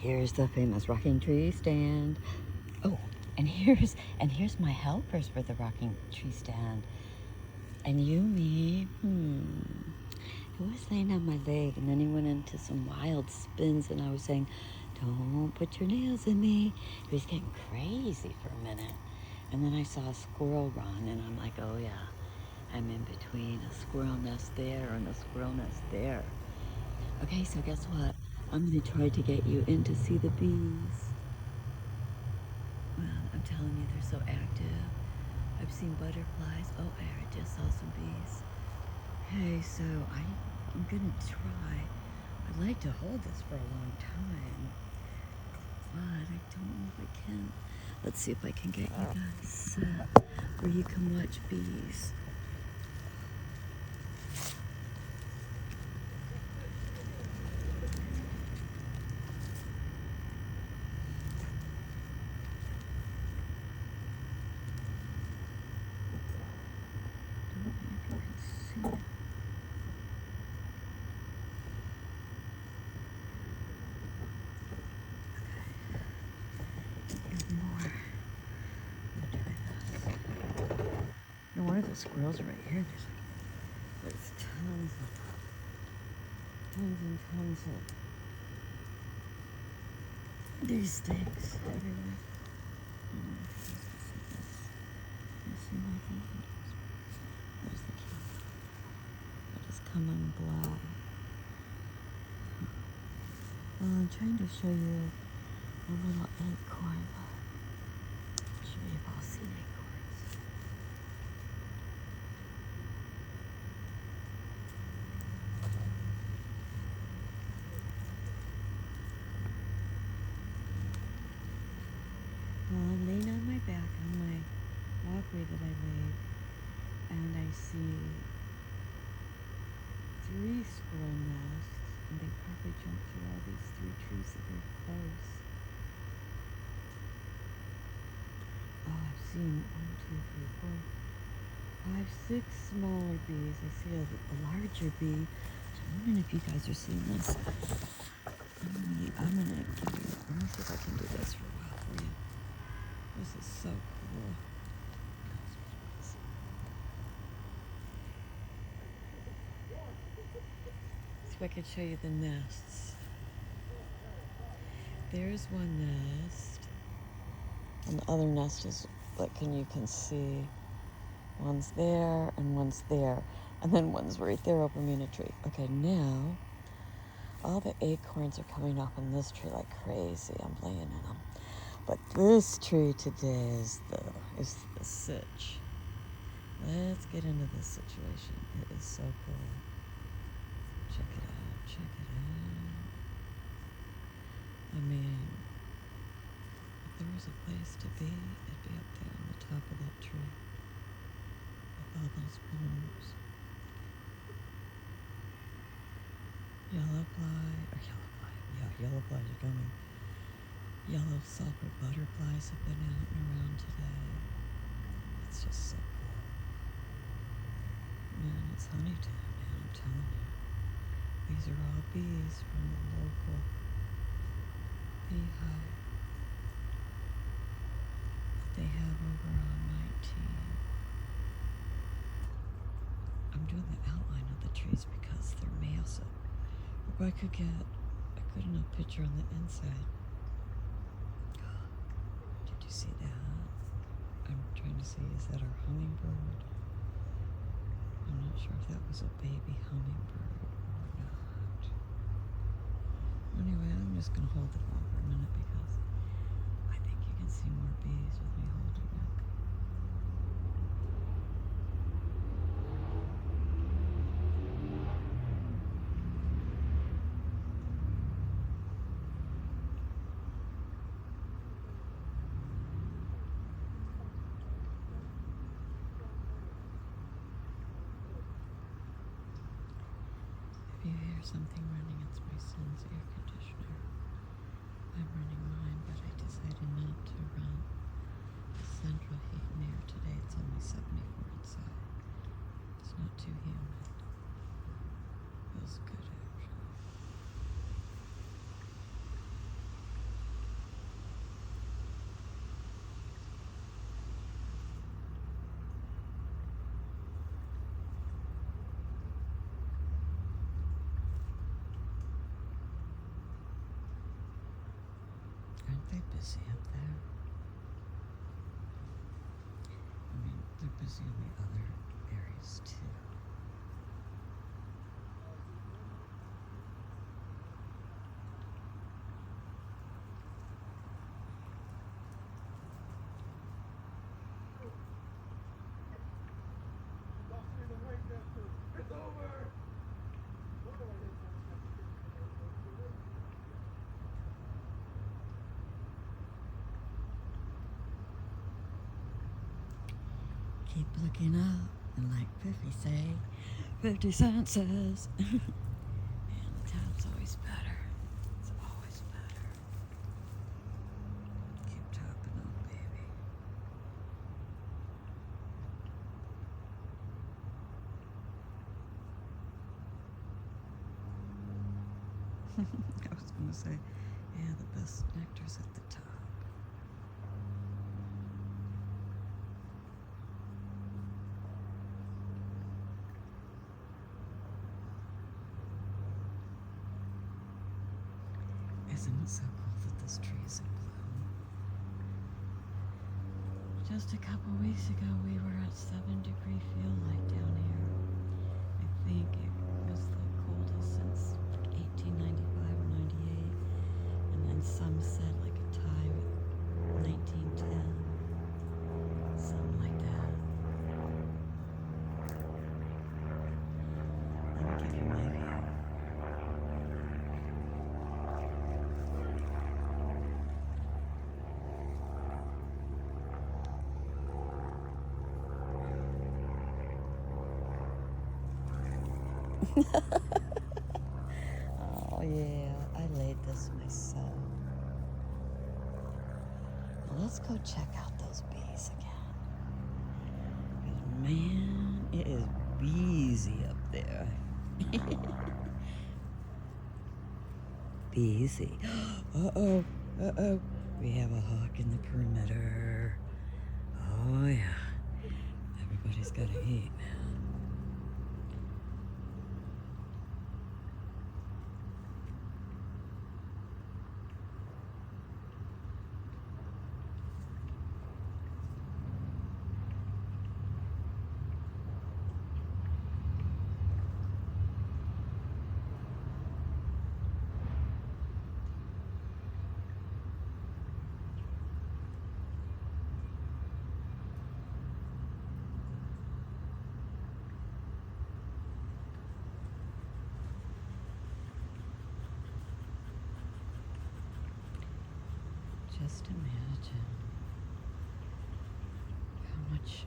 here's the famous rocking tree stand. Oh, and here's my helpers for the rocking tree stand. And Yumi, he was laying on my leg, and then he went into some wild spins, and I was saying, don't put your nails in me. He was getting crazy for a minute. And then I saw a squirrel run, and I'm like, oh yeah, I'm in between a squirrel nest there and a squirrel nest there. Okay, so guess what? I'm going to try to get you in to see the bees. Well, I'm telling you, they're so active. I've seen butterflies. Oh, I just saw some bees. Okay, so I'm going to try. I'd like to hold this for a long time, but I don't know if I can. Let's see if I can get you guys set where you can watch bees. One of the squirrels right here. There's tons and tons of these things everywhere. There's the key. I'll just come unblock. Well, I'm trying to show you a little acorn. I'm sure you've all seen acorns. Well, I'm laying on my back on my walkway that I made, and I see 3 squirrel nests, and they probably jumped through all these 3 trees that are close. Oh, I've seen 1, 2, 3, 4, 5, 6 smaller bees. I see a larger bee. So I'm wondering if you guys are seeing this. I'm gonna give you. Let me see if I can do this for a while for you. This is so cool. See if I can show you the nests. There's one nest. And the other nest is like, you can see one's there and one's there. And then one's right there over me in a tree. Okay, now all the acorns are coming off in this tree like crazy. I'm laying in them. But this tree today is the sitch. Let's get into this situation. It is so cool. Check it out. Check it out. I mean, if there was a place to be, it'd be up there on the top of that tree with all those blooms. Yellow flies are coming. Yellow sulfur butterflies have been out and around today. It's just so cool. Man, it's honey time now, I'm telling you. These are all bees from the local beehive that they have over on 19. I'm doing the outline of the trees because they're massive. If I could get a good enough picture on the inside. Did you see that? I'm trying to see, is that our hummingbird? I'm not sure if that was a baby hummingbird or not. Anyway, I'm just going to hold the phone for a minute because I think you can see more bees with me holding it. If you hear something running, it's my son's air conditioner. I'm running mine, but I decided not to run the central heat and air today. It's only 74 inside. It's not too humid. Feels good, actually. Aren't they busy up there? I mean, they're busy in the other areas too. It's over! Keep looking up, and like 50 say, 50 cents says. And the top's always better. It's always better. Keep topping up, baby. I was gonna say, yeah, the best nectar's at the top. Isn't it so cool that this tree is in bloom? Just a couple weeks ago, we were at 7-degree feel light down here. I think it was the coldest since 1895 or 98. And then some said like a tie with 1910. Something like that. Let me give you my view. Oh yeah, I laid this myself. Well, let's go check out those bees again. Because man, it is busy up there. Busy. Uh-oh, uh-oh. We have a hawk in the perimeter. Oh yeah. Everybody's gotta eat, man. Just imagine how much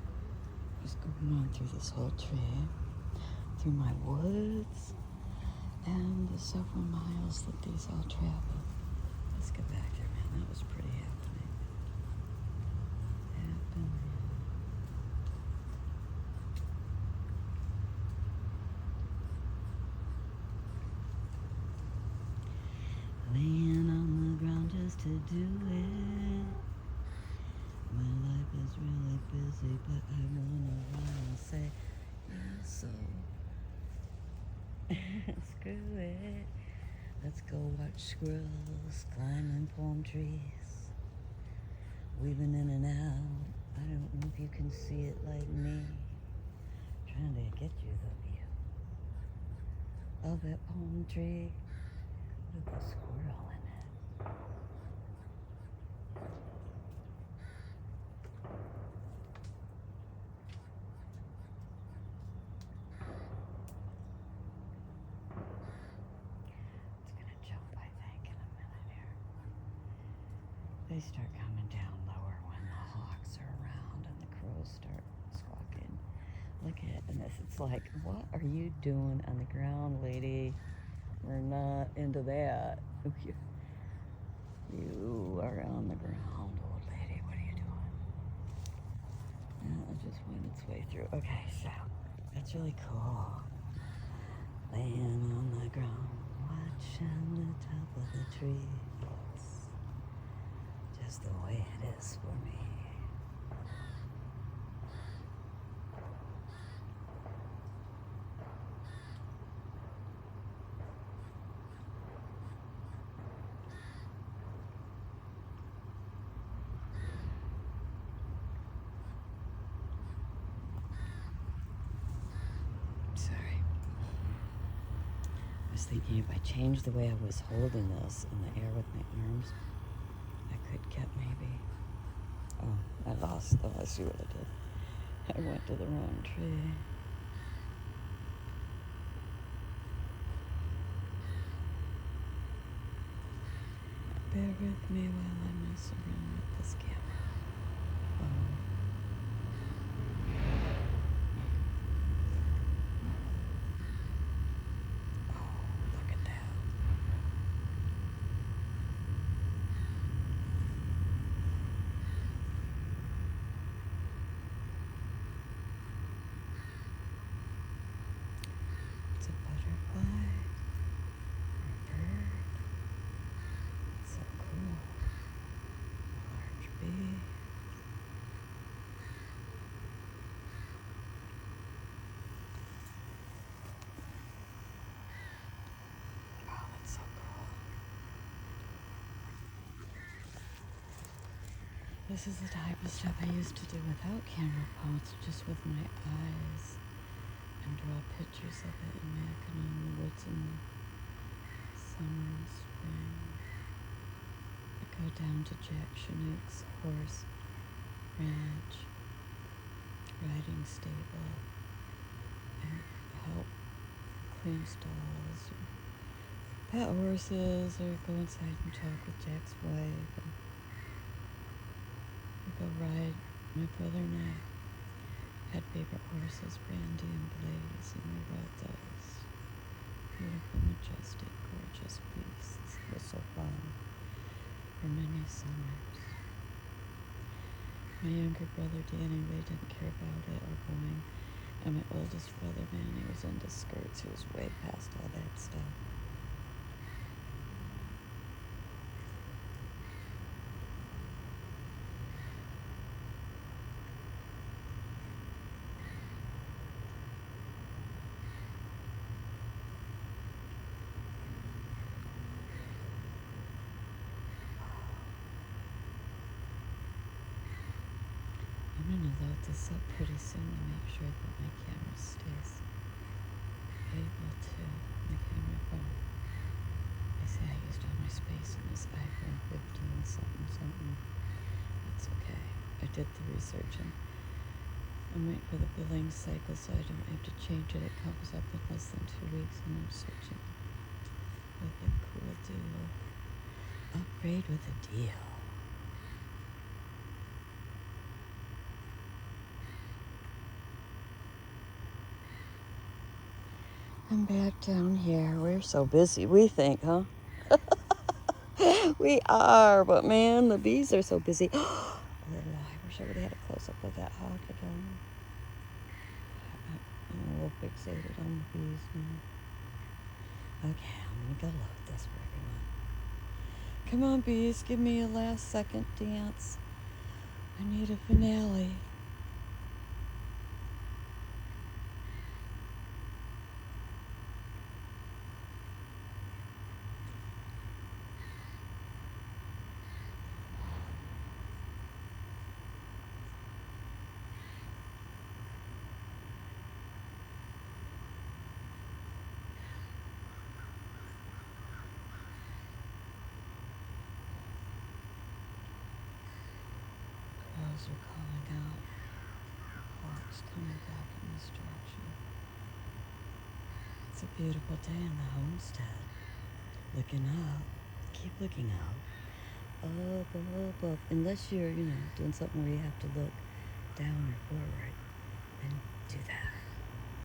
is going on through this whole tree, through my woods, and the several miles that these all travel. Let's get back there, man. That was pretty happening. Laying on the ground just to do it. My life is really busy, but I wanna run and say, yeah, so screw it. Let's go watch squirrels climbing palm trees, weaving in and out. I don't know if you can see it like me, trying to get you the view of that palm tree with a squirrel in it. It's gonna jump, I think, in a minute here. They start coming down lower when the hawks are around and the crows start squawking. Look at this. It's like, what are you doing on the ground, lady? We're not into that. You are on the ground, old lady. What are you doing? It just went its way through. Okay, so that's really cool. Laying on the ground, watching the top of the trees. Just the way it is for me. thinking if I changed the way I was holding this in the air with my arms, I could get maybe. Oh, I lost. Oh, I see what I did. I went to the wrong tree. Bear with me while I mess around with this camera. Oh, look at that. It's a butterfly or a bird. It's so cool. A large bee. Wow, that's so cool. This is the type of stuff I used to do without camera phones, just with my eyes, and draw pictures of it and making in the woods in the summer and spring. I go down to Jack Chinook's horse ranch, riding stable, and help clean stalls, or pet horses, or go inside and talk with Jack's wife. And we go ride. My brother and I had favorite horses, Brandy and Blaze, and we rode those. Beautiful, majestic, gorgeous beasts. It was so fun for many summers. My younger brother Danny really didn't care about it or going. And my oldest brother, man, he was into skirts. He was way past all that stuff. I'm gonna load this up pretty soon to make sure that my camera stays able to. My camera phone. I say I used all my space in this iPhone 15 something. That's okay. I did the research and I'm waiting for the billing cycle so I don't have to change it. It comes up in less than 2 weeks and I'm searching with a cool deal. Upgrade with a deal. I'm back down here. We're so busy, we think, huh? We are, but man, the bees are so busy. I wish I would have had a close-up of that hawk again. I'm a little fixated on the bees now. Okay, I'm gonna go load this for everyone. Come on, bees, give me a last second dance. I need a finale. Crows are calling out. Hawks coming back in this direction. It's a beautiful day in the homestead. Looking up. Keep looking up. Up. Unless you're, doing something where you have to look down or forward, then do that.